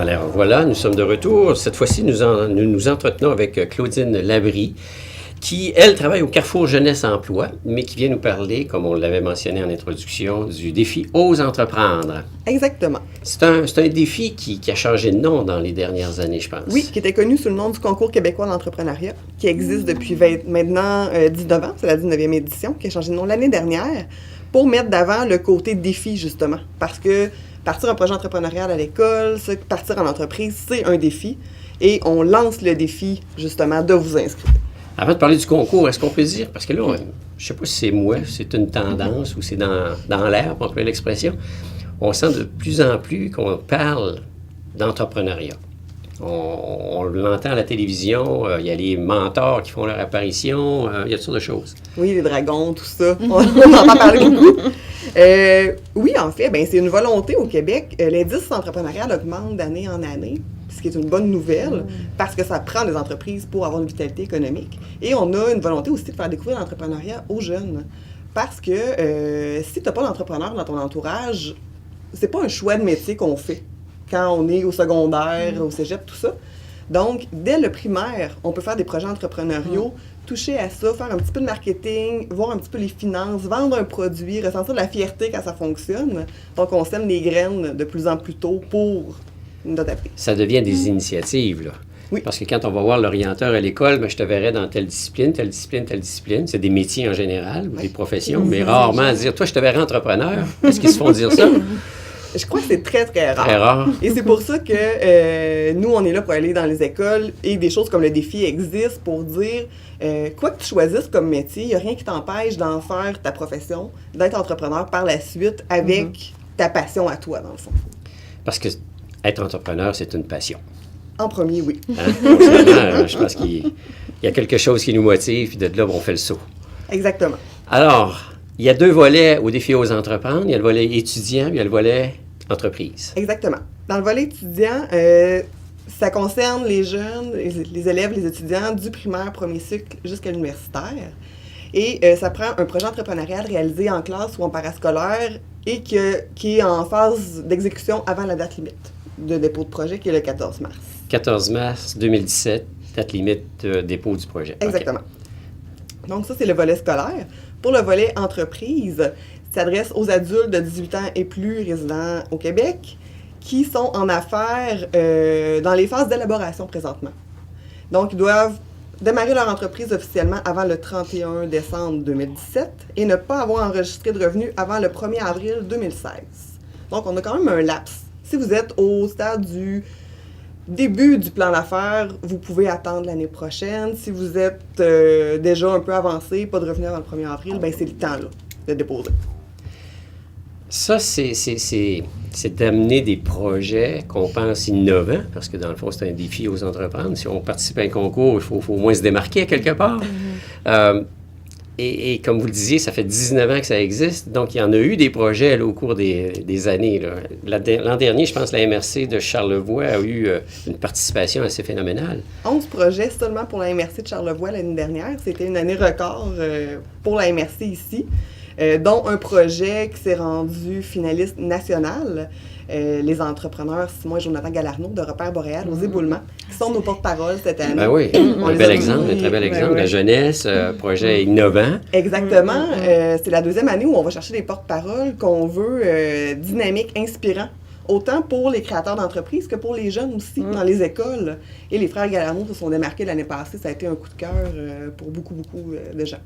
Alors voilà, nous sommes de retour. Cette fois-ci, nous nous entretenons avec Claudine Labrie, qui, elle, travaille au Carrefour Jeunesse Emploi, mais qui vient nous parler, comme on l'avait mentionné en introduction, du défi Ose entreprendre. Exactement. C'est un défi qui a changé de nom dans les dernières années, je pense. Oui, qui était connu sous le nom du Concours québécois d'entrepreneuriat, qui existe depuis maintenant 19 ans. C'est la 19e édition, qui a changé de nom l'année dernière, pour mettre d'avant le côté défi, justement. Parce que partir un projet entrepreneurial à l'école, partir en entreprise, c'est un défi. Et on lance le défi, justement, de vous inscrire. Avant de parler du concours, est-ce qu'on peut dire, parce que là, je ne sais pas si c'est moi, c'est une tendance ou c'est dans l'air, pour employer l'expression, on sent de plus en plus qu'on parle d'entrepreneuriat. On l'entend à la télévision, il y a les mentors qui font leur apparition, il y a toutes sortes de choses. Oui, les dragons, tout ça, on en entend parler beaucoup. Oui, en fait, c'est une volonté au Québec. L'indice entrepreneurial augmente d'année en année, ce qui est une bonne nouvelle, parce que ça prend des entreprises pour avoir une vitalité économique. Et on a une volonté aussi de faire découvrir l'entrepreneuriat aux jeunes. Parce que si tu n'as pas d'entrepreneur dans ton entourage, c'est pas un choix de métier qu'on fait quand on est au secondaire, au cégep, tout ça. Donc, dès le primaire, on peut faire des projets entrepreneuriaux, toucher à ça, faire un petit peu de marketing, voir un petit peu les finances, vendre un produit, ressentir de la fierté quand ça fonctionne. Donc, on sème les graines de plus en plus tôt pour notre avenir. Ça devient des initiatives, là. Oui. Parce que quand on va voir l'orienteur à l'école, je te verrais dans telle discipline, telle discipline, telle discipline. C'est des métiers en général, ou des professions, mais rarement dire, toi, je te verrais entrepreneur. Est-ce qu'ils se font dire ça? Je crois que c'est très, très rare. Très rare. Et c'est pour ça que nous, on est là pour aller dans les écoles et des choses comme le défi existent pour dire, quoi que tu choisisses comme métier, il n'y a rien qui t'empêche d'en faire ta profession, d'être entrepreneur par la suite avec ta passion à toi, dans le fond. Parce que être entrepreneur, c'est une passion. En premier, oui. Hein? Vraiment, je pense qu'il y a quelque chose qui nous motive, puis de là, on fait le saut. Exactement. Alors, il y a deux volets au défi Ose entreprendre. Il y a le volet étudiant, puis il y a le volet entreprise. Exactement. Dans le volet étudiant, ça concerne les jeunes, les élèves, les étudiants du primaire, premier cycle jusqu'à l'universitaire. Et ça prend un projet entrepreneurial réalisé en classe ou en parascolaire et qui est en phase d'exécution avant la date limite de dépôt de projet, qui est le 14 mars. 14 mars 2017, date limite de dépôt du projet. Exactement. Okay. Donc ça, c'est le volet scolaire. Pour le volet entreprise, ça s'adresse aux adultes de 18 ans et plus résidents au Québec qui sont en affaires dans les phases d'élaboration présentement. Donc, ils doivent démarrer leur entreprise officiellement avant le 31 décembre 2017 et ne pas avoir enregistré de revenus avant le 1er avril 2016. Donc, on a quand même un laps. Si vous êtes au stade du début du plan d'affaires, vous pouvez attendre l'année prochaine. Si vous êtes déjà un peu avancé, pas de revenus avant le 1er avril, c'est le temps là, de déposer. Ça, c'est d'amener des projets qu'on pense innovants, parce que dans le fond, c'est un défi aux entreprises. Si on participe à un concours, il faut au moins se démarquer quelque part. Et comme vous le disiez, ça fait 19 ans que ça existe, donc il y en a eu des projets là, au cours des années. Là. L'an dernier, je pense que la MRC de Charlevoix a eu une participation assez phénoménale. 11 projets seulement pour la MRC de Charlevoix l'année dernière. C'était une année record pour la MRC ici, dont un projet qui s'est rendu finaliste national. Les entrepreneurs Simon et Jonathan Galarno de Repère Boréal aux Éboulements, qui sont nos porte-parole cette année. Ben oui, un bel exemple, un très bel exemple. La jeunesse, projet innovant. Exactement. C'est la deuxième année où on va chercher des porte-paroles qu'on veut dynamiques, inspirants, autant pour les créateurs d'entreprises que pour les jeunes aussi, dans les écoles. Et les frères Galarno se sont démarqués l'année passée. Ça a été un coup de cœur pour beaucoup de gens.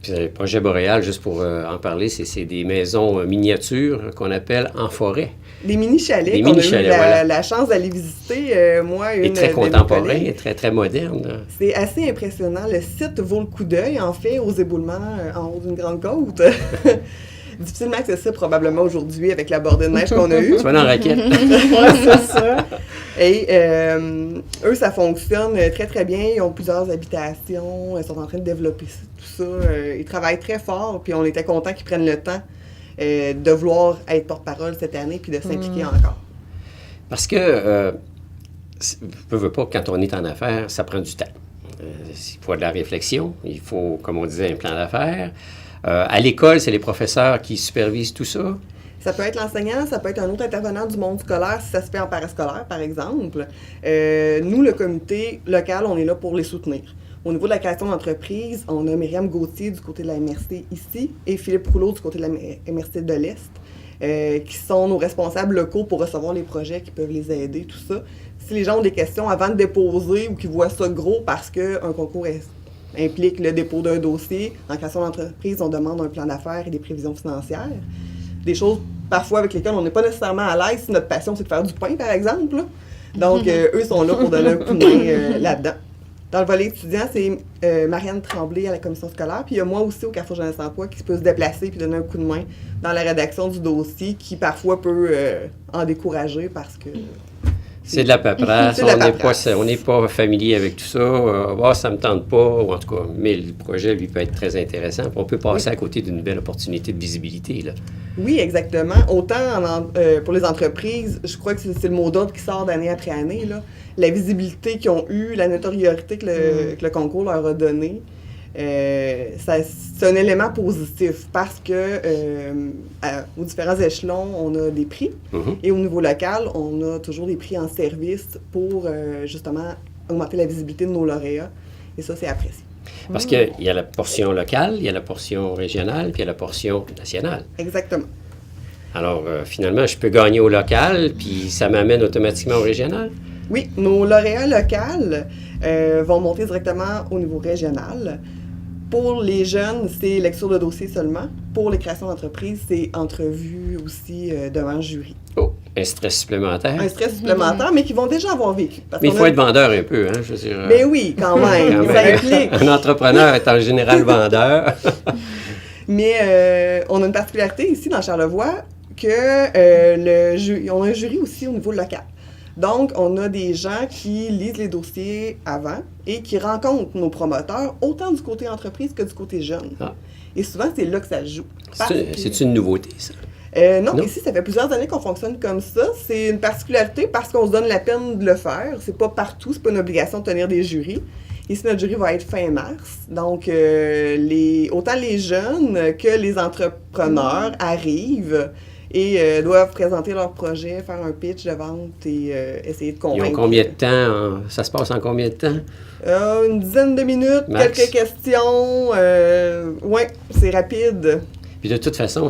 Puis le projet Boréal, juste pour en parler, c'est des maisons miniatures qu'on appelle en forêt. Des mini-chalets qu'on a eu la chance d'aller visiter, moi et une très contemporain, et très, très moderne. C'est assez impressionnant. Le site vaut le coup d'œil, en fait, aux Éboulements, en haut d'une grande côte. Difficilement accessible probablement aujourd'hui avec la bordée de neige qu'on a eue. Tu vas dans la raquette. Oui, c'est ça. Et eux, ça fonctionne très, très bien. Ils ont plusieurs habitations. Ils sont en train de développer tout ça. Ils travaillent très fort. Puis on était contents qu'ils prennent le temps de vouloir être porte-parole cette année puis de s'impliquer encore. Parce que, veux pas, quand on est en affaires, ça prend du temps. Il faut de la réflexion. Il faut, comme on disait, un plan d'affaires. À l'école, c'est les professeurs qui supervisent tout ça? Ça peut être l'enseignant, ça peut être un autre intervenant du monde scolaire si ça se fait en parascolaire, par exemple. Nous, le comité local, on est là pour les soutenir. Au niveau de la création d'entreprise, on a Myriam Gauthier du côté de la MRC ici et Philippe Rouleau du côté de la MRC de l'Est, qui sont nos responsables locaux pour recevoir les projets qui peuvent les aider, tout ça. Si les gens ont des questions avant de déposer ou qu'ils voient ça gros parce qu'un concours implique le dépôt d'un dossier, en création d'entreprise, on demande un plan d'affaires et des prévisions financières. Des choses parfois avec lesquelles on n'est pas nécessairement à l'aise si notre passion c'est de faire du pain, par exemple. Là. Donc, eux sont là pour donner un coup de main là-dedans. Dans le volet étudiant, c'est Marianne Tremblay à la commission scolaire, puis il y a moi aussi au Carrefour Jeunesse Emploi qui peut se déplacer puis donner un coup de main dans la rédaction du dossier qui parfois peut en décourager parce que... C'est de la paperasse, on n'est pas familier avec tout ça, ça ne me tente pas, ou en tout cas, mais le projet, lui, peut être très intéressant. On peut passer à côté d'une belle opportunité de visibilité, là. Oui, exactement. Autant pour les entreprises, je crois que c'est le mot d'ordre qui sort d'année après année, là. La visibilité qu'ils ont eue, la notoriété que le concours leur a donnée, c'est un élément positif parce que aux différents échelons, on a des prix et au niveau local, on a toujours des prix en service pour justement augmenter la visibilité de nos lauréats et ça, c'est apprécié. Parce qu'il y a la portion locale, il y a la portion régionale, puis il y a la portion nationale. Exactement. Alors, finalement, je peux gagner au local, puis ça m'amène automatiquement au régional? Oui, nos lauréats locaux vont monter directement au niveau régional. Pour les jeunes, c'est lecture de dossier seulement. Pour les créations d'entreprise, c'est entrevue aussi devant le jury. Oh, un stress supplémentaire. Un stress supplémentaire, mais qu'ils vont déjà avoir vécu. Mais il faut être vendeur un peu, hein, je veux dire. Mais oui, quand même, ça implique. Un entrepreneur est en général vendeur. Mais on a une particularité ici dans Charlevoix qu'on a un jury aussi au niveau local. Donc, on a des gens qui lisent les dossiers avant et qui rencontrent nos promoteurs, autant du côté entreprise que du côté jeune. Ah. Et souvent, c'est là que ça se joue. C'est une nouveauté, ça? Non, ici, ça fait plusieurs années qu'on fonctionne comme ça. C'est une particularité parce qu'on se donne la peine de le faire. C'est pas partout, c'est pas une obligation de tenir des jurys. Ici, notre jury va être fin mars. Donc, autant les jeunes que les entrepreneurs arrivent et doivent présenter leur projet, faire un pitch de vente et essayer de convaincre. Ils ont combien de temps? Ça se passe en combien de temps? Une dizaine de minutes, Max. Quelques questions. Oui, c'est rapide. Puis de toute façon,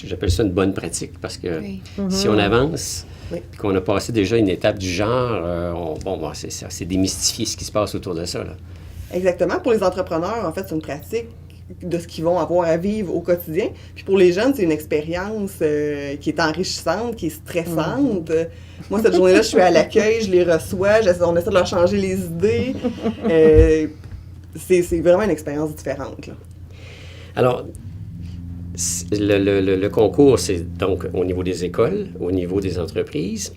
j'appelle ça une bonne pratique parce que si on avance, puis qu'on a passé déjà une étape du genre, c'est démystifier ce qui se passe autour de ça, là. Exactement. Pour les entrepreneurs, en fait, c'est une pratique de ce qu'ils vont avoir à vivre au quotidien. Puis pour les jeunes, c'est une expérience qui est enrichissante, qui est stressante. Moi, cette journée-là, je suis à l'accueil, je les reçois, on essaie de leur changer les idées. C'est vraiment une expérience différente, là. Alors, le concours, c'est donc au niveau des écoles, au niveau des entreprises.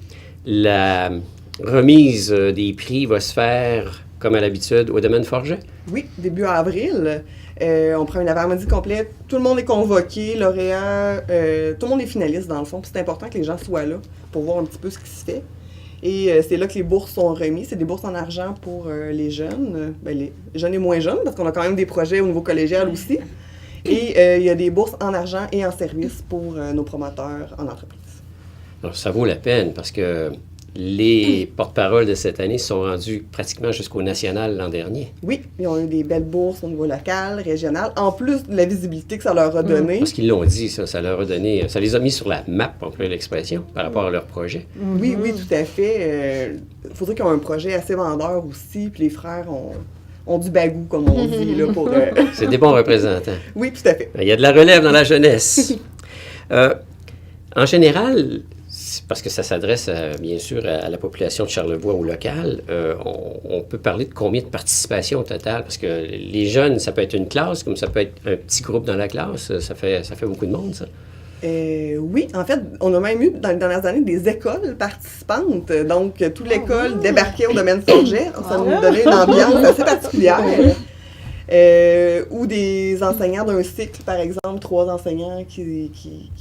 La remise des prix va se faire, comme à l'habitude, au domaine Forget? Oui, début avril. On prend une avant-midi complète. Tout le monde est convoqué, lauréat, tout le monde est finaliste dans le fond. Puis c'est important que les gens soient là pour voir un petit peu ce qui se fait. Et c'est là que les bourses sont remises. C'est des bourses en argent pour les jeunes. Les jeunes et moins jeunes, parce qu'on a quand même des projets au niveau collégial aussi. Et il y a des bourses en argent et en service pour nos promoteurs en entreprise. Alors, ça vaut la peine parce que les porte-paroles de cette année sont rendus pratiquement jusqu'au national l'an dernier. Oui, ils ont eu des belles bourses au niveau local, régional, en plus de la visibilité que ça leur a donné. Parce qu'ils l'ont dit, ça leur a donné, ça les a mis sur la map, on peut l'expression, par rapport à leur projet. Oui, oui, tout à fait. Il faudrait qu'ils aient un projet assez vendeur aussi, puis les frères ont du bagou, comme on dit. Là, pour, C'est des bons représentants. Oui, tout à fait. Il y a de la relève dans la jeunesse. En général, parce que ça s'adresse, bien sûr, à la population de Charlevoix au local, on peut parler de combien de participation au total? Parce que les jeunes, ça peut être une classe, comme ça peut être un petit groupe dans la classe. Ça fait beaucoup de monde, ça. Oui, en fait, on a même eu, dans les dernières années, des écoles participantes. Donc, toute l'école débarquait au domaine Forget. Ça nous donnait une ambiance assez particulière. Ou des enseignants d'un cycle, par exemple, 3 enseignants qui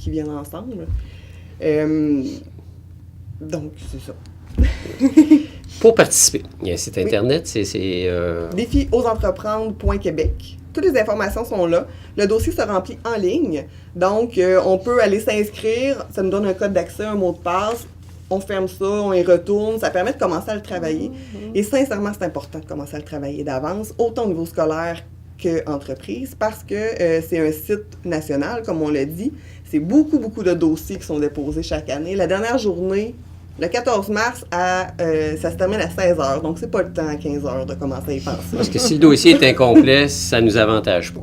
viennent ensemble. Donc, c'est ça. Pour participer, il y a un site Internet, c'est défiosentreprendre.québec. toutes les informations sont là. Le dossier se remplit en ligne. Donc, on peut aller s'inscrire. Ça nous donne un code d'accès, un mot de passe. On ferme ça, on y retourne. Ça permet de commencer à le travailler. Et sincèrement, c'est important de commencer à le travailler d'avance, autant au niveau scolaire qu'entreprise, parce que c'est un site national, comme on l'a dit. C'est beaucoup, beaucoup de dossiers qui sont déposés chaque année. La dernière journée, le 14 mars, ça se termine à 16 h. Donc, c'est pas le temps à 15 h de commencer à y penser. Parce que si le dossier est incomplet, ça nous avantage pas.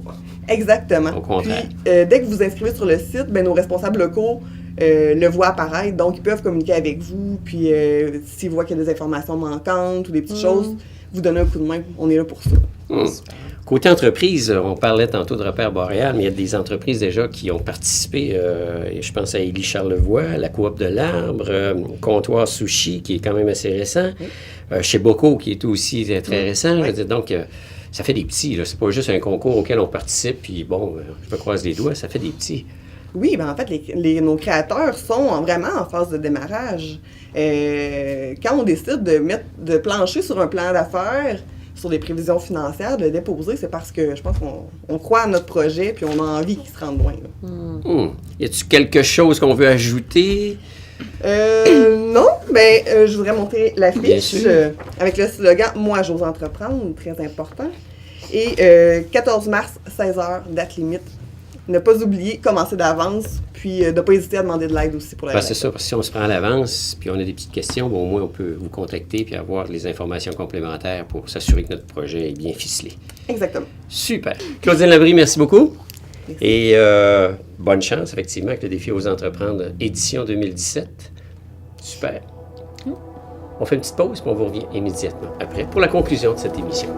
Exactement. Au contraire. Puis, dès que vous inscrivez sur le site, nos responsables locaux le voient apparaître. Donc, ils peuvent communiquer avec vous. Puis, s'ils voient qu'il y a des informations manquantes ou des petites choses, vous donnez un coup de main. On est là pour ça. Côté entreprise, on parlait tantôt de Repère Boréal, mais il y a des entreprises déjà qui ont participé. Je pense à Élie Charlevoix, la Coop de l'Arbre, Comptoir Sushi, qui est quand même assez récent. Chez Boco, qui est aussi très récent. Je veux dire, donc, ça fait des petits. C'est pas juste un concours auquel on participe, puis bon, je me croise les doigts, ça fait des petits. Oui, en fait, nos créateurs sont vraiment en phase de démarrage. Quand on décide de plancher sur un plan d'affaires, sur des prévisions financières, de le déposer, c'est parce que je pense qu'on croit à notre projet puis on a envie qu'il se rende loin. Y a-t-il quelque chose qu'on veut ajouter? Non, je voudrais montrer l'affiche avec le slogan « Moi, j'ose entreprendre », très important. Et 14 mars, 16 h, date limite. Ne pas oublier, commencer d'avance, puis ne pas hésiter à demander de l'aide aussi pour la C'est ça, parce que si on se prend à l'avance, puis on a des petites questions, au moins on peut vous contacter puis avoir les informations complémentaires pour s'assurer que notre projet est bien ficelé. Exactement. Super. Claudine Labrie, merci beaucoup. Merci. Et bonne chance, effectivement, avec le défi aux entreprendre édition 2017. Super. On fait une petite pause, puis on vous revient immédiatement après pour la conclusion de cette émission.